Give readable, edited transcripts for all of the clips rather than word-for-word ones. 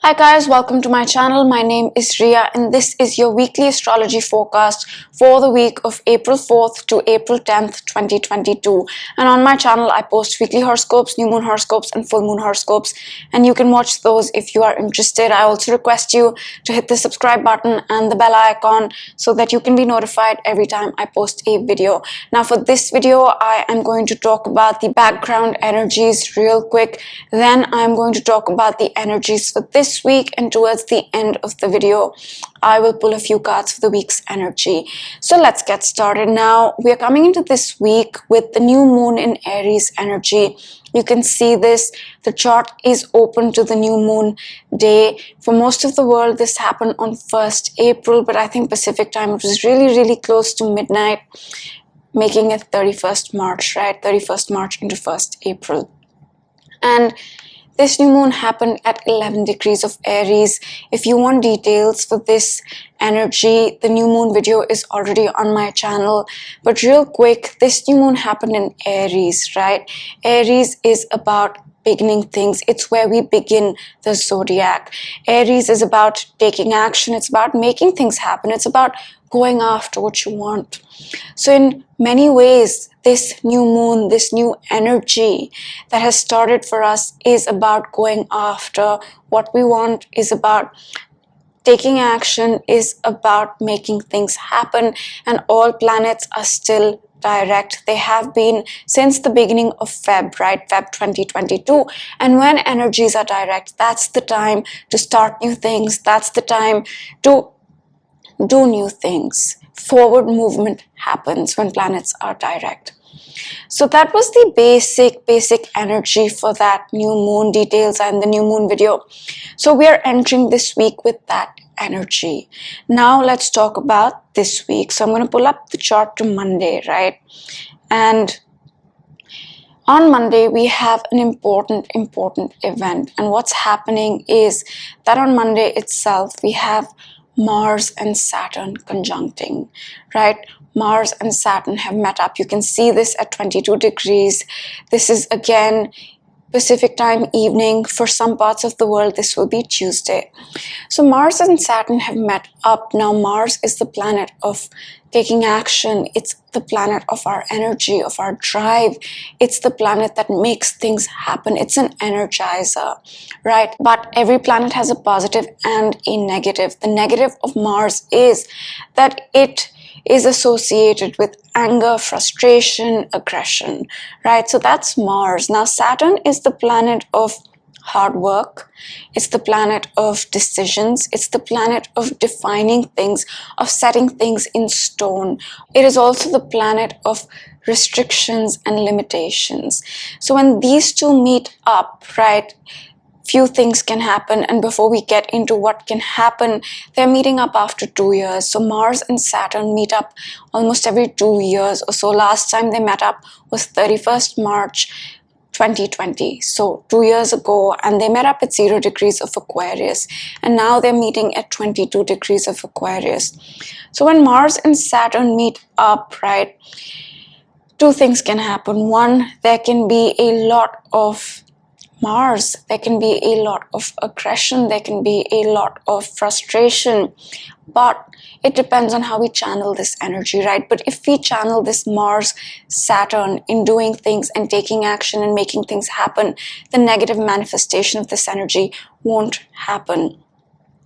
Hi guys, welcome to my channel. My name is Ria and this is your weekly astrology forecast for the week of April 4th to April 10th, 2022. And on my channel, I post weekly horoscopes, new moon horoscopes and full moon horoscopes. And you can watch those if you are interested. I also request you to hit the subscribe button and the bell icon so that you can be notified every time I post a video. Now for this video, I am going to talk about the background energies real quick. Then I'm going to talk about the energies for this week, and towards the end of the video I will pull a few cards for the week's energy. So let's get started. Now we are coming into this week with the new moon in Aries energy. You can see this, the chart is open to the new moon day. For most of the world this happened on 1st April, but I think Pacific time it was really close to midnight, making it 31st March, right? 31st March into 1st April. And this new moon happened at 11 degrees of Aries. If you want details for this energy, the new moon video is already on my channel. But real quick, this new moon happened in Aries, right? Aries is about beginning things. It's where we begin the zodiac. Aries is about taking action. It's about making things happen. It's about going after what you want. So in many ways, this new moon, this new energy that has started for us is about going after what we want, is about taking action, is about making things happen, and all planets are still direct. They have been since the beginning of Feb, right? Feb 2022. And when energies are direct, that's the time to start new things. That's the time to do new things. Forward movement happens when planets are direct. So that was the basic energy for that new moon. Details are in the new moon video. So we are entering this week with that energy. Now let's talk about this week. So I'm going to pull up the chart to Monday, right? And on Monday, we have an important event. And what's happening is that on Monday itself, we have Mars and Saturn conjuncting, right? Mars and Saturn have met up. You can see this at 22 degrees. This is again Pacific time evening. For some parts of the world, this will be Tuesday. So Mars and Saturn have met up. Now Mars is the planet of taking action. It's the planet of our energy, of our drive. It's the planet that makes things happen. It's an energizer, right? But every planet has a positive and a negative. The negative of Mars is that it is associated with anger, frustration, aggression, right? So that's Mars. Now Saturn is the planet of hard work. It's the planet of decisions. It's the planet of defining things, of setting things in stone. It is also the planet of restrictions and limitations. So when these two meet up, right, few things can happen. And before we get into what can happen, they're meeting up after 2 years. So Mars and Saturn meet up almost every 2 years or so. Last time they met up was 31st March 2020, so 2 years ago, and they met up at 0 degrees of Aquarius, and now they're meeting at 22 degrees of Aquarius. So when Mars and Saturn meet up, right, two things can happen. One, there can be a lot of Mars, there can be a lot of aggression, there can be a lot of frustration, but it depends on how we channel this energy, right? But if we channel this Mars Saturn in doing things and taking action and making things happen, the negative manifestation of this energy won't happen.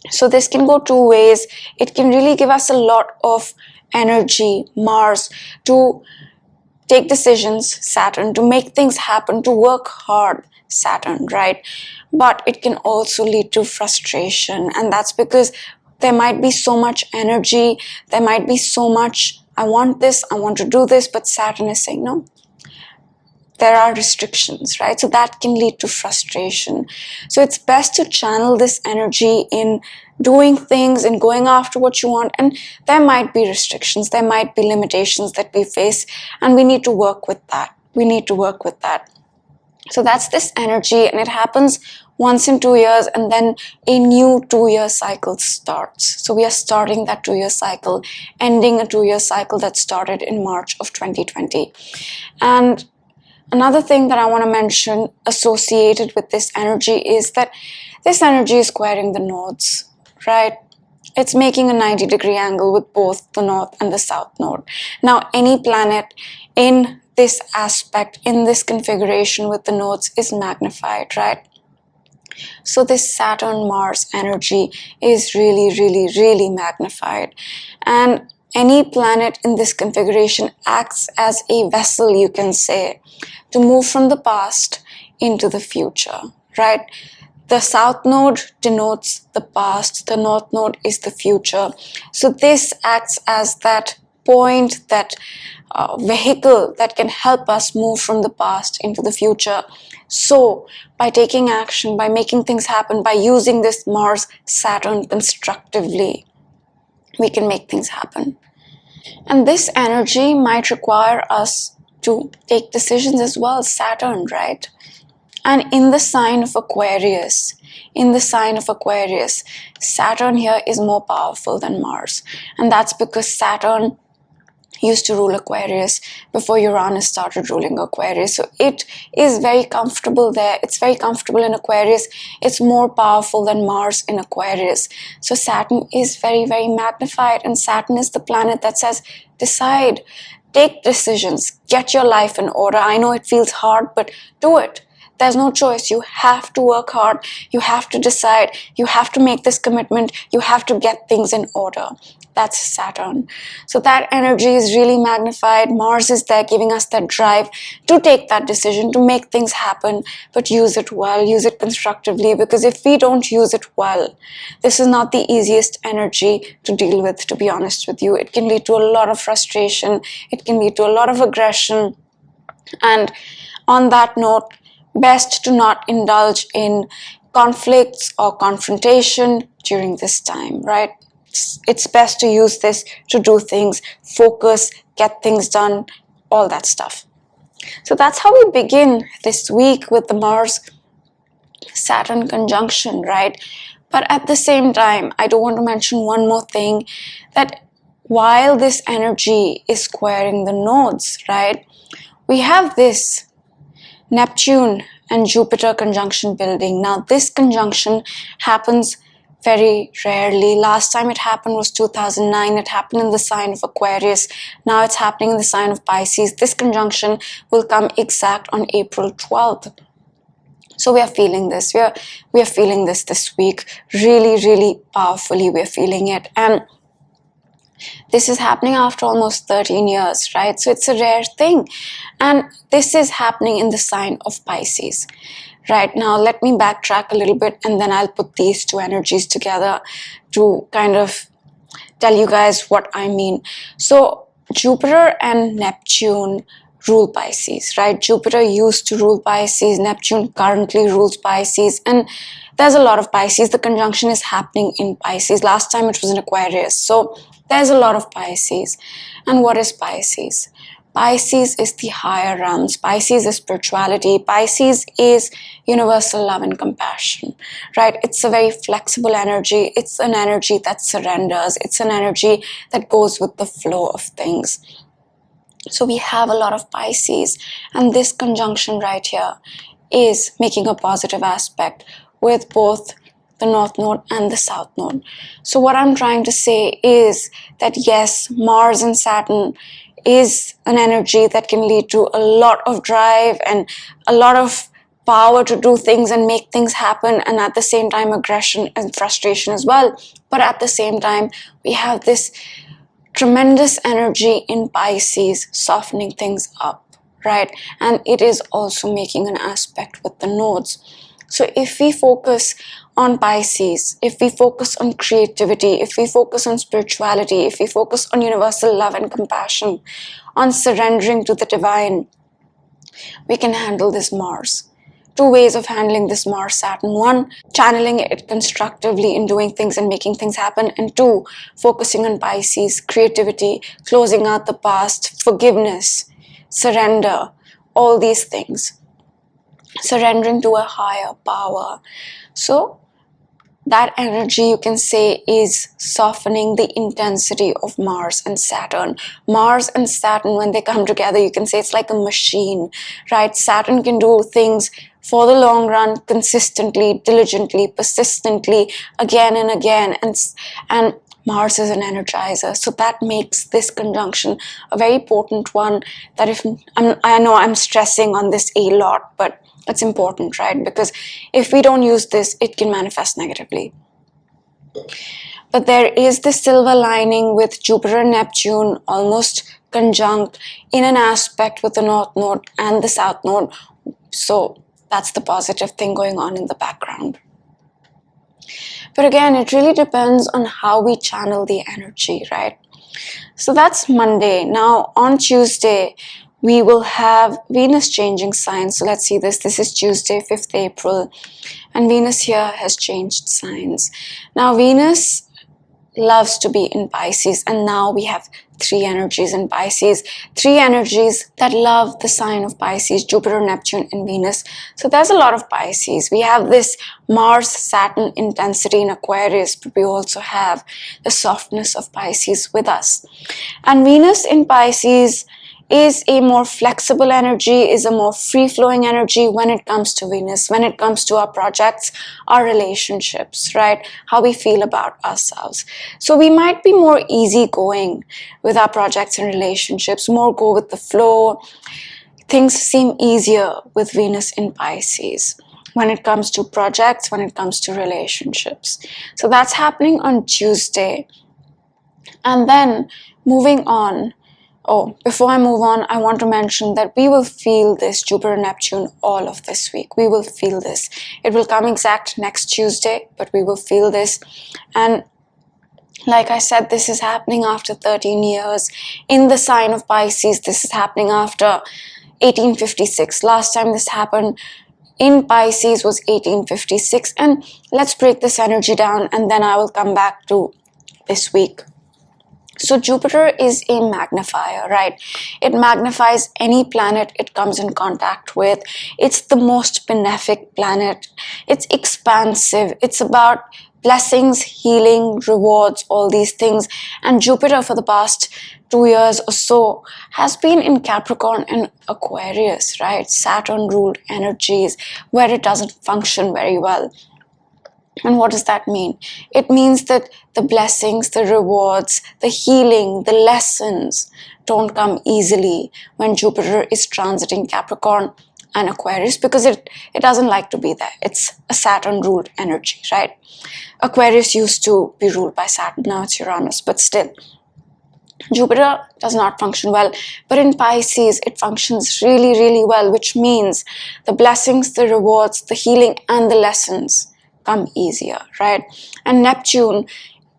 So this can go two ways. It can really give us a lot of energy, Mars, to take decisions, Saturn, to make things happen, to work hard, Saturn, right? But it can also lead to frustration, and that's because there might be so much energy, there might be so much, I want this, I want to do this, but Saturn is saying no. There are restrictions, right? So that can lead to frustration. So it's best to channel this energy in doing things and going after what you want. And there might be restrictions, there might be limitations that we face, and we need to work with that. We need to work with that. So that's this energy, and it happens once in 2 years, and then a new 2-year cycle starts. So we are starting that 2-year cycle, ending a 2-year cycle that started in March of 2020. And another thing that I want to mention associated with this energy is that this energy is squaring the nodes, right? It's making a 90-degree angle with both the north and the south node. Now, any planet in this aspect, in this configuration with the nodes is magnified, right? So this Saturn-Mars energy is really, really, really magnified. And any planet in this configuration acts as a vessel, you can say, to move from the past into the future, right? The south node denotes the past, the north node is the future. So this acts as that point, that vehicle that can help us move from the past into the future. So by taking action, by making things happen, by using this Mars Saturn constructively, we can make things happen. And this energy might require us to take decisions as well, Saturn, right? And in the sign of Aquarius, Saturn here is more powerful than Mars. And that's because Saturn used to rule Aquarius before Uranus started ruling Aquarius. So it is very comfortable there. It's very comfortable in Aquarius. It's more powerful than Mars in Aquarius. So Saturn is very, very magnified. And Saturn is the planet that says, decide, take decisions, get your life in order. I know it feels hard, but do it. There's no choice. You have to work hard. You have to decide. You have to make this commitment. You have to get things in order. That's Saturn. So that energy is really magnified. Mars is there giving us that drive to take that decision, to make things happen, but use it well, use it constructively, because if we don't use it well, this is not the easiest energy to deal with, to be honest with you. It can lead to a lot of frustration. It can lead to a lot of aggression. And on that note, best to not indulge in conflicts or confrontation during this time, right? It's best to use this to do things, focus, get things done, all that stuff. So that's how we begin this week with the Mars-Saturn conjunction, right? But at the same time, I do want to mention one more thing, that while this energy is squaring the nodes, right, we have this Neptune and Jupiter conjunction building. Now, this conjunction happens very rarely. Last time it happened was 2009. It happened in the sign of Aquarius. Now it's happening in the sign of Pisces. This conjunction will come exact on April 12th. So we are feeling this. We are feeling this week. Really, really powerfully we are feeling it. And this is happening after almost 13 years, right? So it's a rare thing. And this is happening in the sign of Pisces. Right, now let me backtrack a little bit and then I'll put these two energies together to kind of tell you guys what I mean. So Jupiter and Neptune rule Pisces, right? Jupiter used to rule Pisces, Neptune currently rules Pisces, and there's a lot of Pisces. The conjunction is happening in Pisces. Last time it was in Aquarius. So there's a lot of Pisces. And what is Pisces? Pisces is the higher realms. Pisces is spirituality. Pisces is universal love and compassion, right? It's a very flexible energy. It's an energy that surrenders. It's an energy that goes with the flow of things. So we have a lot of Pisces, and this conjunction right here is making a positive aspect with both the north node and the south node. So what I'm trying to say is that yes, Mars and Saturn is an energy that can lead to a lot of drive and a lot of power to do things and make things happen, and at the same time aggression and frustration as well. But at the same time, we have this tremendous energy in Pisces softening things up, right? And it is also making an aspect with the nodes. So if we focus on Pisces, if we focus on creativity, if we focus on spirituality, if we focus on universal love and compassion, on surrendering to the divine, we can handle this Mars. Two ways of handling this Mars Saturn. One, channeling it constructively in doing things and making things happen. And two, focusing on Pisces, creativity, closing out the past, forgiveness, surrender, all these things. Surrendering to a higher power. So that energy, you can say, is softening the intensity of Mars and Saturn. Mars and Saturn, when they come together, you can say it's like a machine, right? Saturn can do things for the long run, consistently, diligently, persistently, again and again. And Mars is an energizer, so that makes this conjunction a very potent one. That I know I'm stressing on this a lot, but it's important, right? Because if we don't use this, it can manifest negatively. But there is the silver lining with Jupiter Neptune almost conjunct in an aspect with the North Node and the South Node. So that's the positive thing going on in the background. But again, it really depends on how we channel the energy, right? So that's Monday. Now on Tuesday, we will have Venus changing signs. So let's see this. This is Tuesday, 5th April. And Venus here has changed signs. Now Venus loves to be in Pisces, and now we have 3 energies in Pisces, 3 energies that love the sign of Pisces: Jupiter, Neptune, and Venus. So there's a lot of Pisces. We have this Mars Saturn intensity in Aquarius, but we also have the softness of Pisces with us. And Venus in Pisces is a more flexible energy, is a more free-flowing energy when it comes to Venus, when it comes to our projects, our relationships, right? How we feel about ourselves. So we might be more easygoing with our projects and relationships, more go with the flow. Things seem easier with Venus in Pisces when it comes to projects, when it comes to relationships. So that's happening on Tuesday. And then moving on, before I move on, I want to mention that we will feel this Jupiter Neptune all of this week. We will feel this. It will come exact next Tuesday, but we will feel this. And like I said, this is happening after 13 years in the sign of Pisces. This is happening after 1856. Last time this happened in Pisces was 1856. And let's break this energy down, and then I will come back to this week. So Jupiter is a magnifier, right? It magnifies any planet it comes in contact with. It's the most benefic planet. It's expansive. It's about blessings, healing, rewards, all these things. And Jupiter for the past 2 years or so has been in Capricorn and Aquarius, right? Saturn ruled energies where it doesn't function very well. And what does that mean? It means that the blessings, the rewards, the healing, the lessons don't come easily when Jupiter is transiting Capricorn and Aquarius, because it doesn't like to be there. It's a Saturn-ruled energy, right? Aquarius used to be ruled by Saturn, now it's Uranus, but still. Jupiter does not function well, but in Pisces, it functions really, really well, which means the blessings, the rewards, the healing, and the lessons come easier, right? And Neptune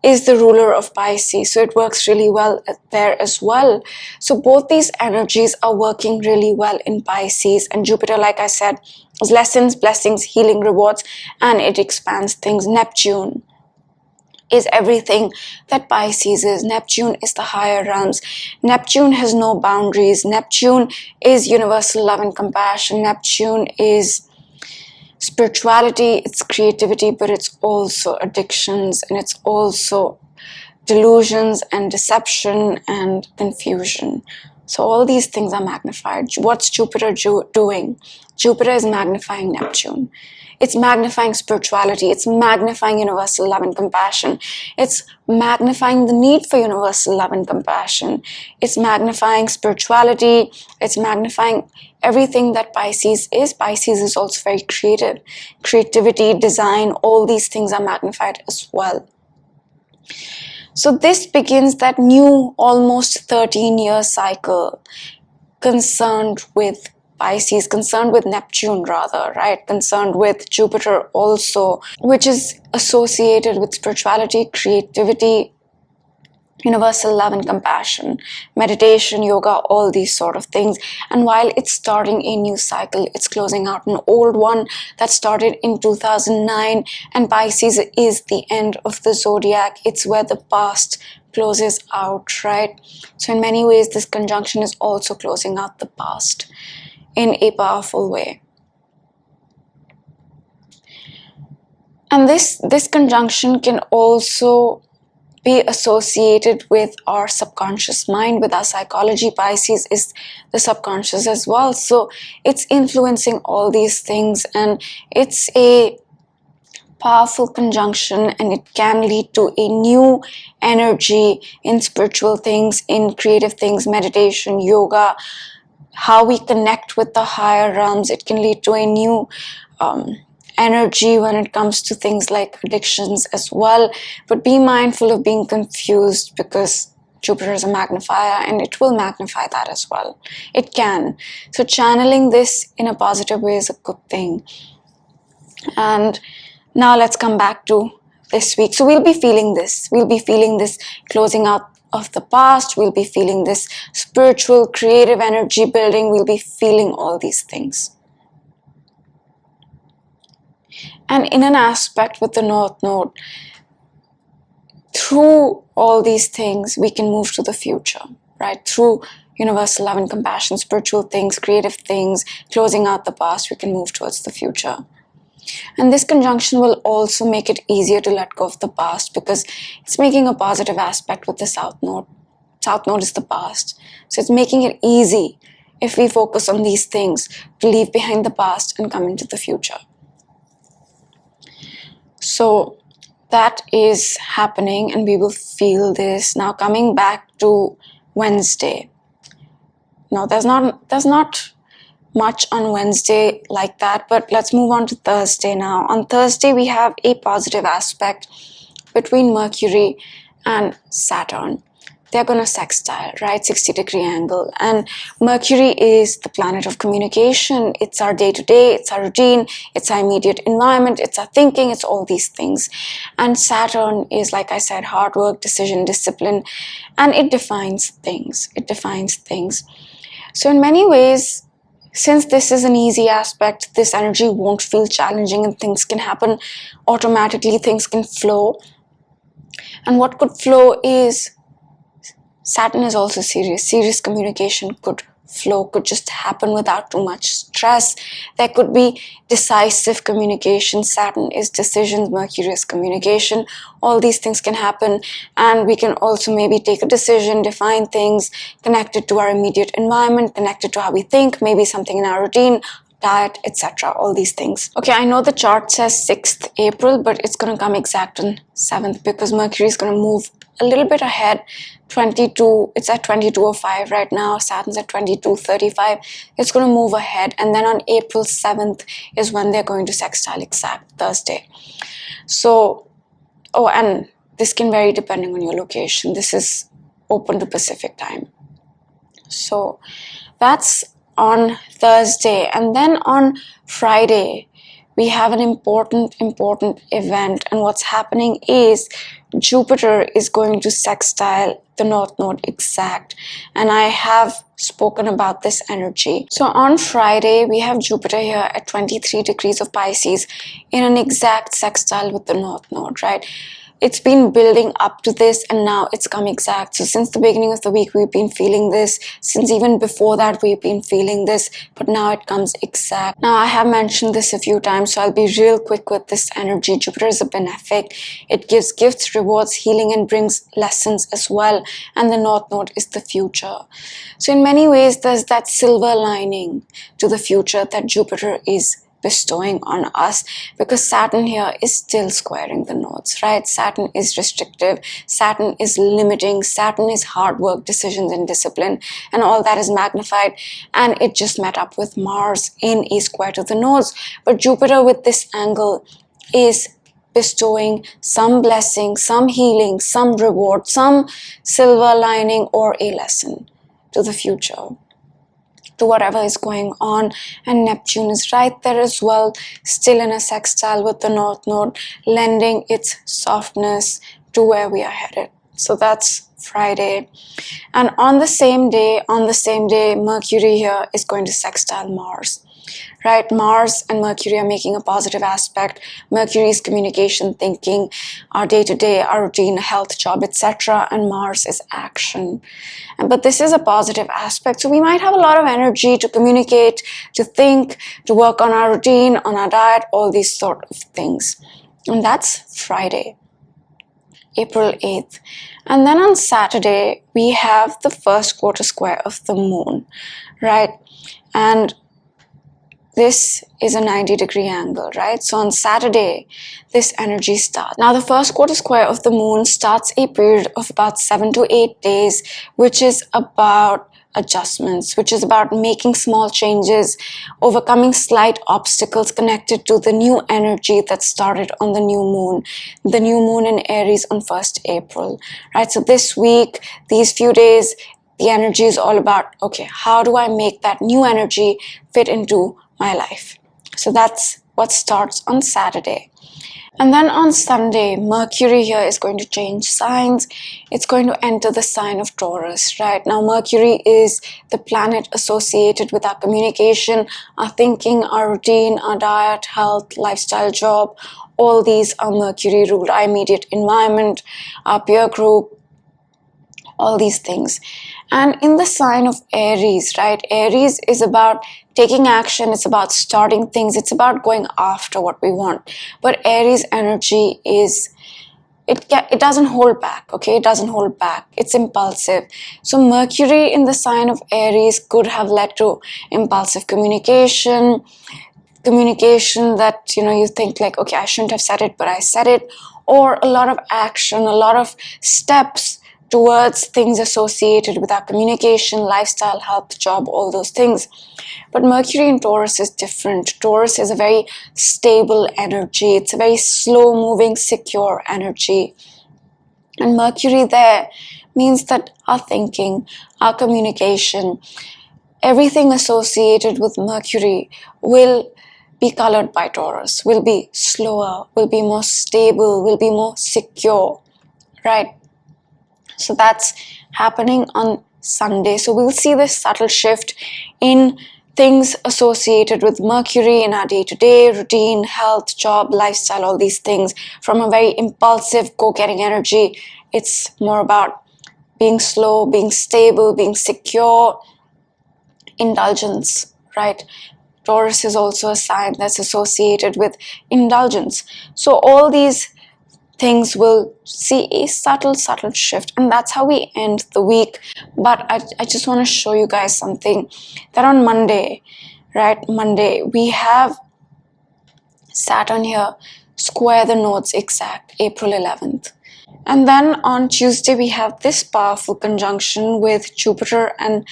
is the ruler of Pisces, so it works really well there as well. So both these energies are working really well in Pisces, and Jupiter, like I said, is lessons, blessings, healing, rewards, and it expands things. Neptune is everything that Pisces is. Neptune is the higher realms. Neptune has no boundaries. Neptune is universal love and compassion. Neptune is spirituality, it's creativity, but it's also addictions, and it's also delusions and deception and confusion. So all these things are magnified. What's Jupiter doing? Jupiter is magnifying Neptune. It's magnifying spirituality. It's magnifying universal love and compassion. It's magnifying the need for universal love and compassion. It's magnifying spirituality. It's magnifying everything that Pisces is. Pisces is also very creative. Creativity, design, all these things are magnified as well. So this begins that new almost 13-year cycle concerned with Pisces, concerned with Neptune rather, right? Concerned with Jupiter also, which is associated with spirituality, creativity, universal love and compassion, meditation, yoga, all these sort of things. And while it's starting a new cycle, it's closing out an old one that started in 2009. And Pisces is the end of the zodiac. It's where the past closes out, right? So in many ways, this conjunction is also closing out the past in a powerful way. And this conjunction can also be associated with our subconscious mind, with our psychology. Pisces is the subconscious as well, so it's influencing all these things, and it's a powerful conjunction, and it can lead to a new energy in spiritual things, in creative things, meditation, yoga, how we connect with the higher realms. It can lead to a new energy when it comes to things like addictions as well. But be mindful of being confused, because Jupiter is a magnifier and it will magnify that as well. It can. So channeling this in a positive way is a good thing. And now let's come back to this week. So we'll be feeling this. We'll be feeling this closing out of the past. We'll be feeling this spiritual, creative energy building. We'll be feeling all these things. And in an aspect with the North Node, through all these things, we can move to the future, right? Through universal love and compassion, spiritual things, creative things, closing out the past, we can move towards the future. And this conjunction will also make it easier to let go of the past, because it's making a positive aspect with the South Node. South Node is the past. So it's making it easy, if we focus on these things, to leave behind the past and come into the future. So that is happening, and we will feel this. Now coming back to Wednesday. Now there's not much on Wednesday like that, but let's move on to Thursday now. On Thursday, we have a positive aspect between Mercury and Saturn. They're going to sextile, right? 60-degree angle. And Mercury is the planet of communication. It's our day-to-day, it's our routine, it's our immediate environment, it's our thinking, it's all these things. And Saturn is, like I said, hard work, decision, discipline, and it defines things. It defines things. So in many ways, since this is an easy aspect, this energy won't feel challenging, and things can happen automatically, things can flow. And what could flow is, Saturn is also serious. Serious communication could flow, could just happen without too much stress. There could be decisive communication. Saturn is decisions, Mercury is communication. All these things can happen, and we can also maybe take a decision, define things, connected to our immediate environment, connected to how we think, maybe something in our routine, diet, etc. All these things. Okay, I know the chart says 6th April, but it's going to come exact on 7th, because Mercury is going to move a little bit ahead. 22, it's at 22:05 right now. Saturn's at 22:35. It's going to move ahead, and then on April 7th is when they're going to sextile exact, Thursday. So, oh, and this can vary depending on your location. This is open to Pacific time. So that's on Thursday. And then on Friday, we have an important event. And what's happening is Jupiter is going to sextile the North Node exact. And I have spoken about this energy. So on Friday, we have Jupiter here at 23 degrees of Pisces in an exact sextile with the North Node, right? It's been building up to this, and now it's come exact. So since the beginning of the week, we've been feeling this. Since even before that, we've been feeling this, but now it comes exact. Now, I have mentioned this a few times, so I'll be real quick with this energy. Jupiter is a benefic. It gives gifts, rewards, healing, and brings lessons as well. And the North Node is the future. So in many ways, there's that silver lining to the future that Jupiter is bestowing on us, because Saturn here is still squaring the nodes, right? Saturn is restrictive, Saturn is limiting, Saturn is hard work, decisions, and discipline, and all that is magnified, and it just met up with Mars in a square to the nodes. But Jupiter with this angle is bestowing some blessing, some healing, some reward, some silver lining, or a lesson to the future, to whatever is going on. And Neptune is right there as well, still in a sextile with the North Node, lending its softness to where we are headed. So that's Friday. And on the same day, Mercury here is going to sextile Mars. Right, Mars and Mercury are making a positive aspect. Mercury is communication, thinking, our day-to-day, our routine, health, job, etc. And Mars is action. But this is a positive aspect. So we might have a lot of energy to communicate, to think, to work on our routine, on our diet, all these sort of things. And that's Friday. April 8th. And then on Saturday, we have the first quarter square of the moon, right? And this is a 90-degree angle, right? So on Saturday, this energy starts. Now, the first quarter square of the moon starts a period of about 7 to 8 days, which is about adjustments, which is about making small changes, overcoming slight obstacles connected to the new energy that started on the new moon in Aries on 1st April, right? So this week, these few days, the energy is all about, okay, how do I make that new energy fit into my life? So that's what starts on Saturday. And then on Sunday, Mercury here is going to change signs. It's going to enter the sign of Taurus, right? Now, Mercury is the planet associated with our communication, our thinking, our routine, our diet, health, lifestyle, job. All these are Mercury ruled. Our immediate environment, our peer group, all these things. And in the sign of Aries, right? Aries is about taking action. It's about starting things. It's about going after what we want. But Aries energy is, it doesn't hold back, okay? It doesn't hold back. It's impulsive. So Mercury in the sign of Aries could have led to impulsive communication that, you think like, okay, I shouldn't have said it, but I said it. Or a lot of action, a lot of steps towards things associated with our communication, lifestyle, health, job, all those things. But Mercury in Taurus is different. Taurus is a very stable energy. It's a very slow-moving, secure energy. And Mercury there means that our thinking, our communication, everything associated with Mercury will be colored by Taurus, will be slower, will be more stable, will be more secure, right? So that's happening on Sunday. So we'll see this subtle shift in things associated with Mercury in our day-to-day routine, health, job, lifestyle, all these things. From a very impulsive, go-getting energy, it's more about being slow, being stable, being secure, indulgence, right? Taurus is also a sign that's associated with indulgence. So all these things will see a subtle shift, and that's how we end the week. But I just want to show you guys something, that on Monday, right? Monday, we have Saturn here square the nodes exact, April 11th. And then on Tuesday, we have this powerful conjunction with Jupiter and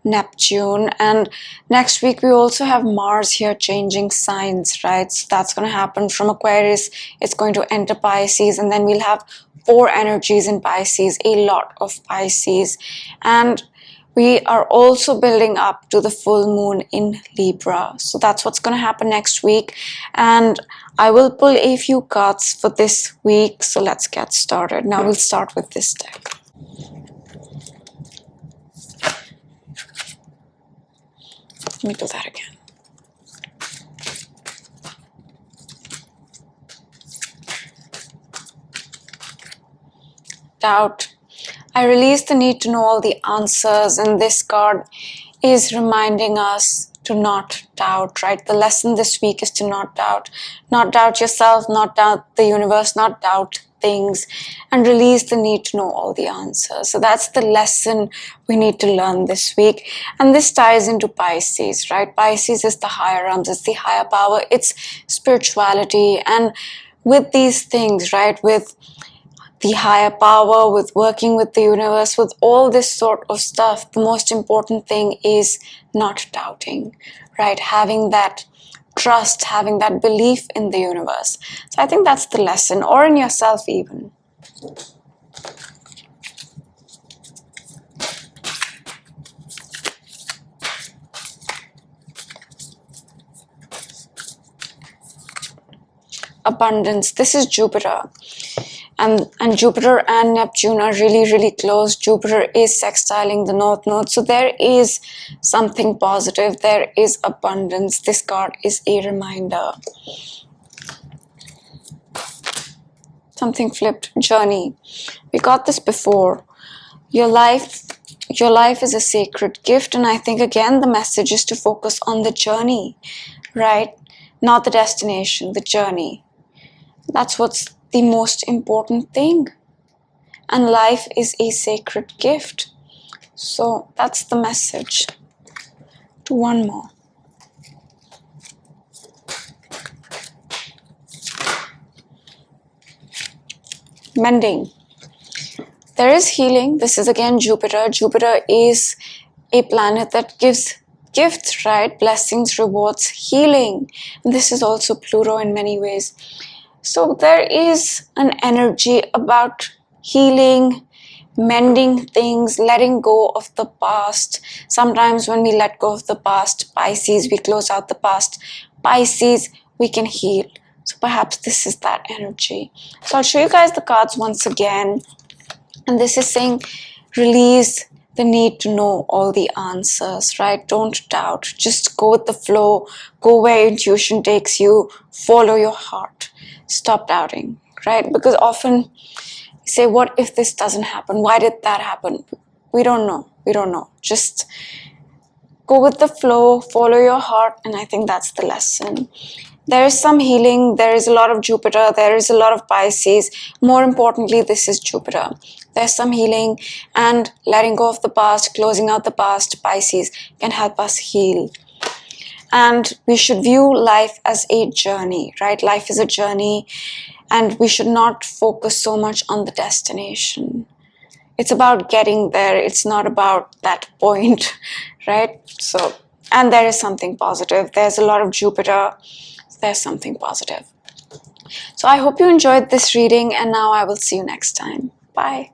Neptune. And next week, we also have Mars here changing signs, right? So that's going to happen from Aquarius. It's going to enter Pisces. And then we'll have 4 energies in Pisces, a lot of Pisces. And we are also building up to the full moon in Libra. So that's what's going to happen next week. And I will pull a few cards for this week. So let's get started. Now we'll start with this deck. Let me do that again. Doubt. I release the need to know all the answers, and this card is reminding us to not doubt, right? The lesson this week is to not doubt. Not doubt yourself, not doubt the universe, not doubt things, and release the need to know all the answers. So that's the lesson we need to learn this week. And this ties into Pisces, right? Pisces is the higher realms, it's the higher power, it's spirituality. And with these things, right, with the higher power, with working with the universe, with all this sort of stuff, the most important thing is not doubting, right? Having that trust, having that belief in the universe. So I think that's the lesson, or in yourself even. Abundance. This is Jupiter. And Jupiter and Neptune are really close. Jupiter is sextiling the North Node. So there is something positive. There is abundance. This card is a reminder. Something flipped. Journey. We got this before. Your life is a sacred gift. And I think, again, the message is to focus on the journey, right? Not the destination, the journey. That's what's the most important thing. and life is a sacred gift. So that's the message. To one more. Mending. There is healing. This is again Jupiter. Jupiter is a planet that gives gifts, right? Blessings, rewards, healing. And this is also Pluto in many ways. So there is an energy about healing, mending things, letting go of the past. Sometimes when we let go of the past, Pisces, we close out the past. Pisces, we can heal. So perhaps this is that energy. So I'll show you guys the cards once again. And this is saying release the need to know all the answers, right? Don't doubt. Just go with the flow. Go where intuition takes you. Follow your heart. Stop doubting, right? Because often you say, what if this doesn't happen? Why did that happen? We don't know. We don't know. Just go with the flow. Follow your heart. And I think that's the lesson. There is some healing. There is a lot of Jupiter. There is a lot of Pisces. More importantly, this is Jupiter. There's some healing, and letting go of the past, closing out the past, Pisces, can help us heal. And we should view life as a journey, right? Life is a journey, and we should not focus so much on the destination. It's about getting there. It's not about that point, right? So, and there is something positive. There's a lot of Jupiter. There's something positive. So I hope you enjoyed this reading, and now I will see you next time. Bye.